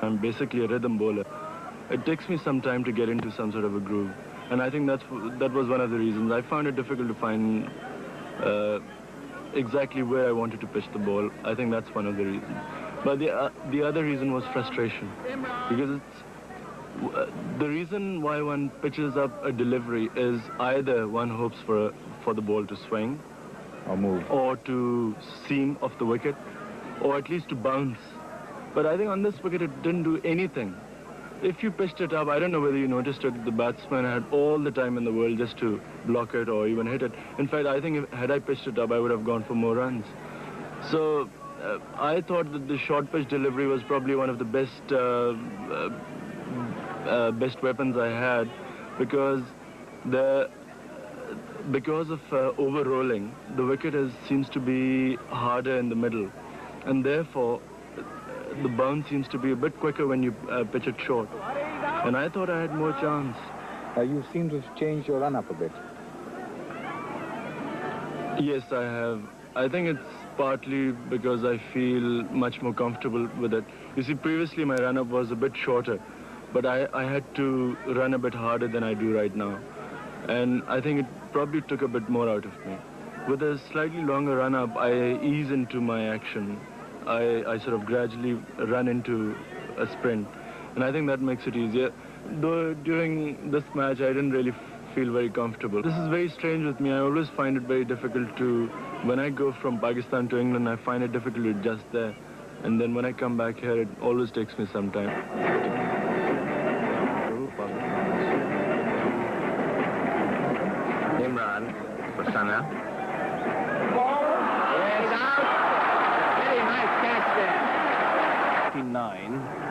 I'm basically a rhythm bowler. It takes me some time to get into some sort of a groove. And I think that was one of the reasons. I found it difficult to find exactly where I wanted to pitch the ball. I think that's one of the reasons. But the other reason was frustration. Because the reason why one pitches up a delivery is either one hopes for the ball to swing, or move, or to seam off the wicket, or at least to bounce. But I think on this wicket it didn't do anything. If you pitched it up, I don't know whether you noticed it, the batsman had all the time in the world just to block it or even hit it. In fact, I think had I pitched it up, I would have gone for more runs. So I thought that the short pitch delivery was probably one of the best weapons I had, because of over-rolling, the wicket seems to be harder in the middle, and therefore the bounce seems to be a bit quicker when you pitch it short. And I thought I had more chance. You seem to have changed your run-up a bit. Yes, I have. I think it's partly because I feel much more comfortable with it. You see, previously my run-up was a bit shorter, but I had to run a bit harder than I do right now. And I think it probably took a bit more out of me. With a slightly longer run-up, I ease into my action. I sort of gradually run into a sprint. And I think that makes it easier. Though during this match, I didn't really feel very comfortable. This is very strange with me. I always find it very difficult to, when I go from Pakistan to England, I find it difficult to adjust there. And then when I come back here, it always takes me some time. Imran for Sana. It's out. Very nice catch there. 59.